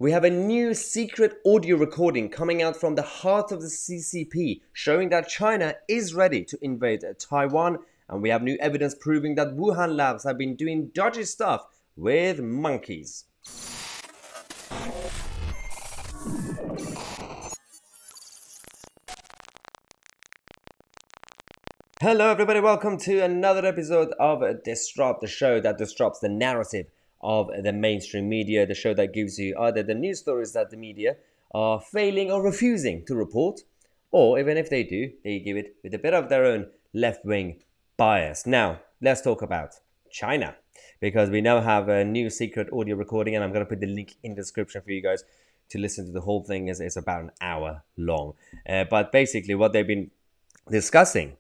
We have a new secret audio recording coming out from the heart of the CCP, showing that China is ready to invade Taiwan, and we have new evidence proving that Wuhan labs have been doing dodgy stuff with monkeys. Hello everybody, welcome to another episode of Disrupt, the show that disrupts the narrative of the mainstream media, the show that gives you either the news stories that the media are failing or refusing to report, or even if they do, they give it with a bit of their own left-wing bias. Now, let's talk about China, because we now have a new secret audio recording, and I'm going to put the link in the description for you guys to listen to the whole thing. It's about an hour long. But basically what they've been discussing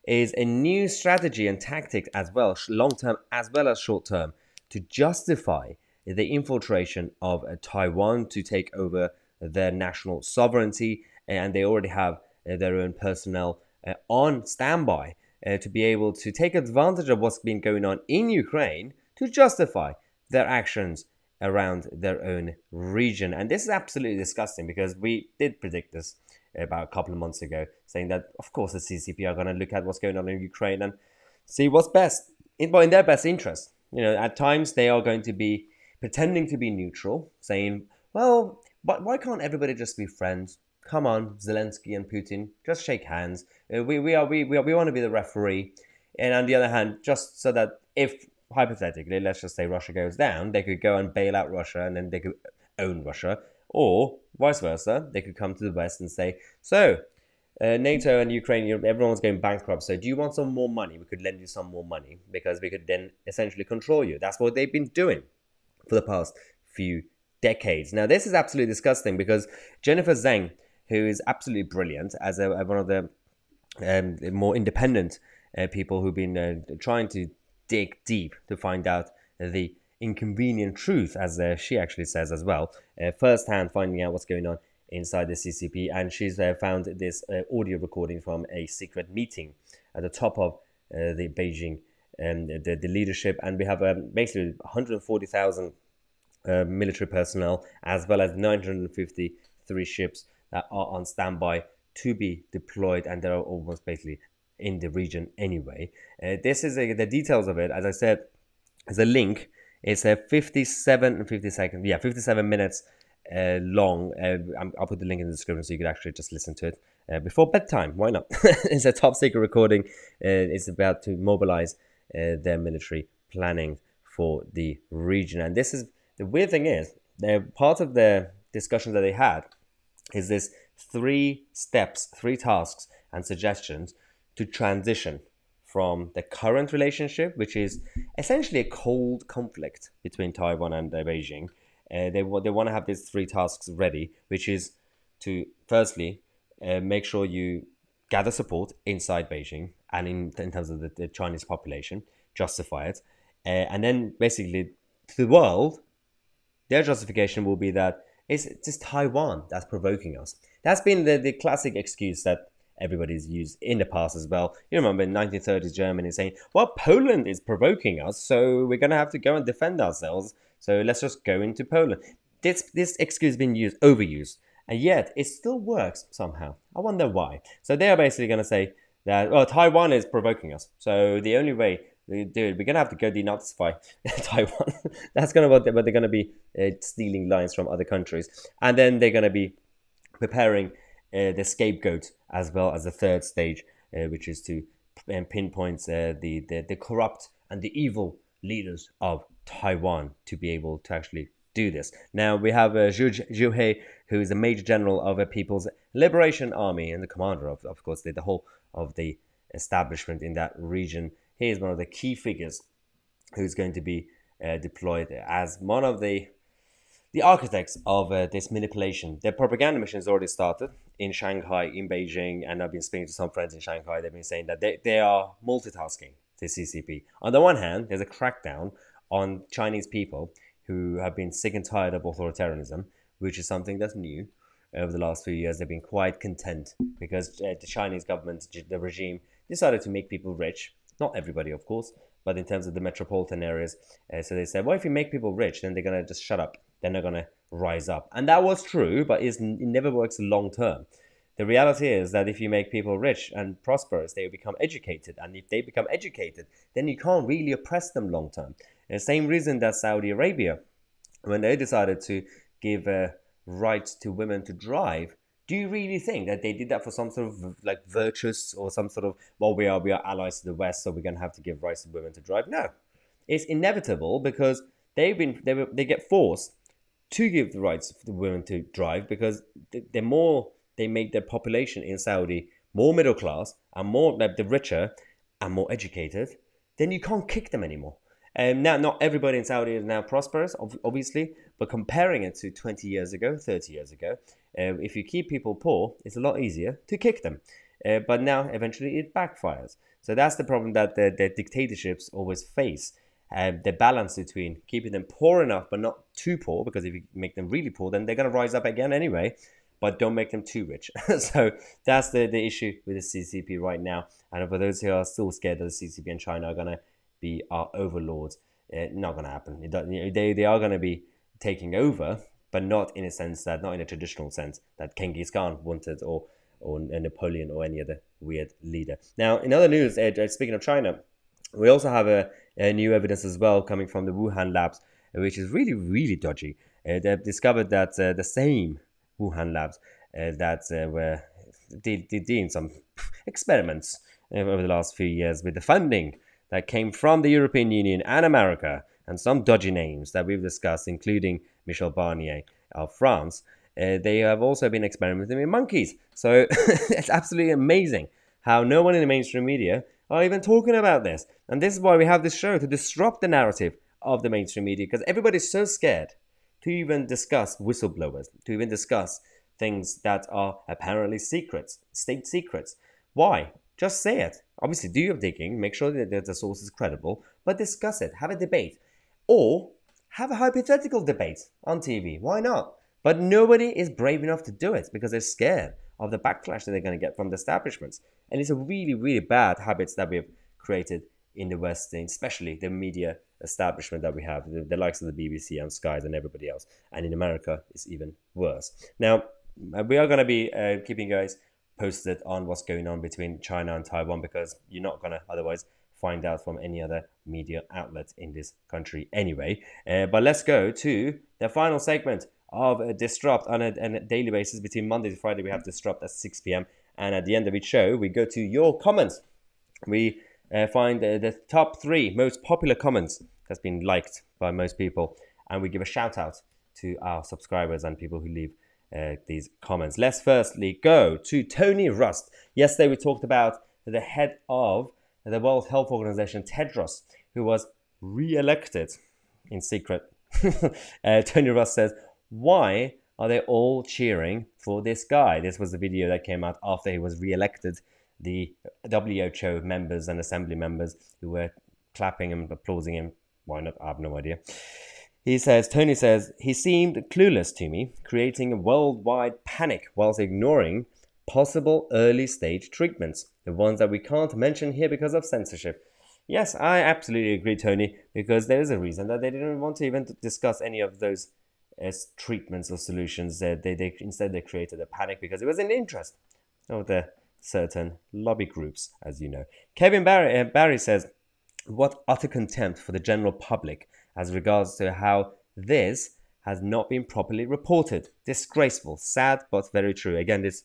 is a new strategy and tactic as well, long-term as well as short-term, to justify the infiltration of Taiwan to take over their national sovereignty. And they already have their own personnel on standby to be able to take advantage of what's been going on in Ukraine to justify their actions around their own region. And this is absolutely disgusting, because we did predict this about a couple of months ago, saying that of course the CCP are going to look at what's going on in Ukraine and see what's best in their best interest. You know, at times they are going to be pretending to be neutral, saying, well, but why can't everybody just be friends? Come on, Zelensky and Putin, just shake hands. We want to be the referee. And on the other hand, just so that if hypothetically, let's just say Russia goes down, they could go and bail out Russia and then they could own Russia. Or vice versa, they could come to the West and say, so NATO and Ukraine, everyone's going bankrupt, so do you want some more money? We could lend you some more money, because we could then essentially control you. That's what they've been doing for the past few decades. Now, this is absolutely disgusting, because Jennifer Zhang, who is absolutely brilliant as one of the more independent people who've been trying to dig deep to find out the inconvenient truth, as she actually says as well, firsthand finding out what's going on inside the CCP, and she's found this audio recording from a secret meeting at the top of the Beijing the leadership, and we have basically 140,000 military personnel, as well as 953 ships that are on standby to be deployed, and they're almost basically in the region anyway. This is the details of it. As I said, there's a link. It's a 57 minutes long. I'll put the link in the description so you could actually just listen to it before bedtime. Why not? It's a top secret recording. It's about to mobilize their military planning for the region. And this is the weird thing is, part of the discussion that they had is this 3 steps, 3 tasks and suggestions to transition from the current relationship, which is essentially a cold conflict between Taiwan and Beijing. They want to have these 3 tasks ready, which is to firstly make sure you gather support inside Beijing and in terms of the Chinese population, justify it, and then basically to the world, their justification will be that it's just Taiwan that's provoking us. That's been the classic excuse that everybody's used in the past as well. You remember in 1930s Germany saying, well, Poland is provoking us, so we're going to have to go and defend ourselves, so let's just go into Poland. This excuse has been overused, and yet it still works somehow. I wonder why. So they are basically going to say that, well, Taiwan is provoking us, so the only way we do it, we're going to have to go denazify Taiwan. That's going to what they're going to be stealing lines from other countries, and then they're going to be preparing the scapegoat as well as the third stage, which is to pinpoint the corrupt and the evil leaders of Taiwan to be able to actually do this. Now we have Zhu He, who is a major general of a People's Liberation Army and the commander of course, the whole of the establishment in that region. He is one of the key figures who's going to be deployed as one of the architects of this manipulation. Their propaganda mission has already started in Shanghai, in Beijing, and I've been speaking to some friends in Shanghai. They've been saying that they are multitasking, the CCP. On the one hand, there's a crackdown on Chinese people who have been sick and tired of authoritarianism, which is something that's new. Over the last few years, they've been quite content because the Chinese government, the regime, decided to make people rich. Not everybody, of course, but in terms of the metropolitan areas. So they said, well, if you make people rich, then they're going to just shut up they're not going to rise up. And that was true, but it never works long term. The reality is that if you make people rich and prosperous, they will become educated. And if they become educated, then you can't really oppress them long term. The same reason that Saudi Arabia, when they decided to give rights to women to drive, do you really think that they did that for some sort of like virtuous or some sort of, well, we are allies to the West, so we're going to have to give rights to women to drive? No, it's inevitable because they get forced to give the rights for the women to drive because the more they make their population in Saudi more middle class and more like the richer and more educated, then you can't kick them anymore. Now, not everybody in Saudi is now prosperous, obviously, but comparing it to 20 years ago, 30 years ago, if you keep people poor, it's a lot easier to kick them. But now, eventually, it backfires. So that's the problem that the dictatorships always face. The balance between keeping them poor enough, but not too poor, because if you make them really poor, then they're going to rise up again anyway, but don't make them too rich. So that's the issue with the CCP right now. And for those who are still scared that the CCP and China are going to be our overlords, not going to happen. They are going to be taking over, but not in a sense that, not in a traditional sense that Genghis Khan wanted, or Napoleon or any other weird leader. Now, in other news, speaking of China, we also have a new evidence as well coming from the Wuhan labs, which is really, really dodgy. They've discovered that the same Wuhan labs that were doing some experiments over the last few years with the funding that came from the European Union and America, and some dodgy names that we've discussed, including Michel Barnier of France. They have also been experimenting with monkeys. So it's absolutely amazing how no one in the mainstream media are even talking about this. And this is why we have this show, to disrupt the narrative of the mainstream media, because everybody's so scared to even discuss whistleblowers, to even discuss things that are apparently secrets, state secrets. Why? Just say it. Obviously, do your digging, make sure that the source is credible, but discuss it, have a debate. Or have a hypothetical debate on TV. Why not? But nobody is brave enough to do it because they're scared of the backlash that they're going to get from the establishments. And it's a really, really bad habits that we've created in the West, especially the media establishment that we have, the likes of the BBC and Sky and everybody else. And in America, it's even worse. Now, we are going to be keeping you guys posted on what's going on between China and Taiwan, because you're not going to otherwise find out from any other media outlets in this country anyway. But let's go to the final segment of Disrupt on a daily basis. Between Monday to Friday, we have Disrupt at 6 p.m. And at the end of each show, we go to your comments. We find the top 3 most popular comments that's been liked by most people, and we give a shout out to our subscribers and people who leave these comments. Let's firstly go to Tony Rust. Yesterday we talked about the head of the World Health Organization, Tedros, who was re-elected in secret. Tony Rust says, why are they all cheering for this guy? This was the video that came out after he was re-elected. The WHO members and assembly members who were clapping and applauding him. Why not? I have no idea. Tony says, he seemed clueless to me, creating a worldwide panic whilst ignoring possible early stage treatments, the ones that we can't mention here because of censorship. Yes, I absolutely agree, Tony, because there is a reason that they didn't want to even discuss any of those treatments or solutions. Instead, they created a panic because it was in the interest of the certain lobby groups, as you know. Kevin Barry says, what utter contempt for the general public as regards to how this has not been properly reported. Disgraceful, sad, but very true. Again, this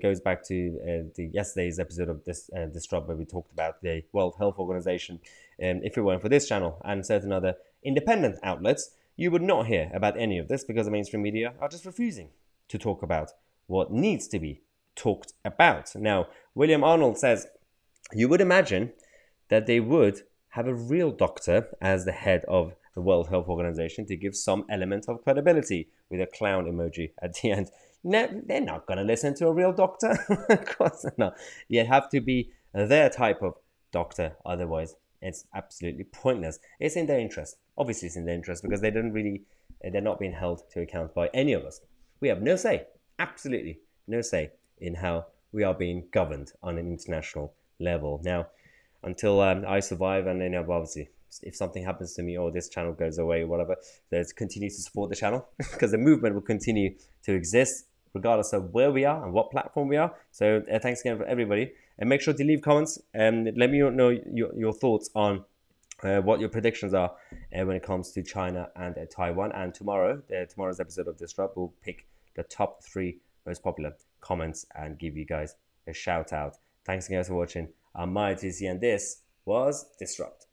goes back to yesterday's episode of this Disrupt, where we talked about the World Health Organization. If it weren't for this channel and certain other independent outlets, you would not hear about any of this because the mainstream media are just refusing to talk about what needs to be talked about. Now, William Arnold says, you would imagine that they would have a real doctor as the head of the World Health Organization to give some element of credibility, with a clown emoji at the end. No, they're not going to listen to a real doctor. Of course not. You have to be their type of doctor, otherwise it's absolutely pointless. It's in their interest. Obviously it's in their interest because they're not being held to account by any of us. We have no say, absolutely no say in how we are being governed on an international level. Now, until I survive, and then obviously if something happens to me or this channel goes away or whatever, let's continue to support the channel because the movement will continue to exist regardless of where we are and what platform we are. So thanks again for everybody, and make sure to leave comments and let me know your thoughts on what your predictions are when it comes to China and Taiwan. And tomorrow's episode of Disrupt will pick the top 3 most popular comments and give you guys a shout out. Thanks again for watching. I'm Tousi, and this was Disrupt.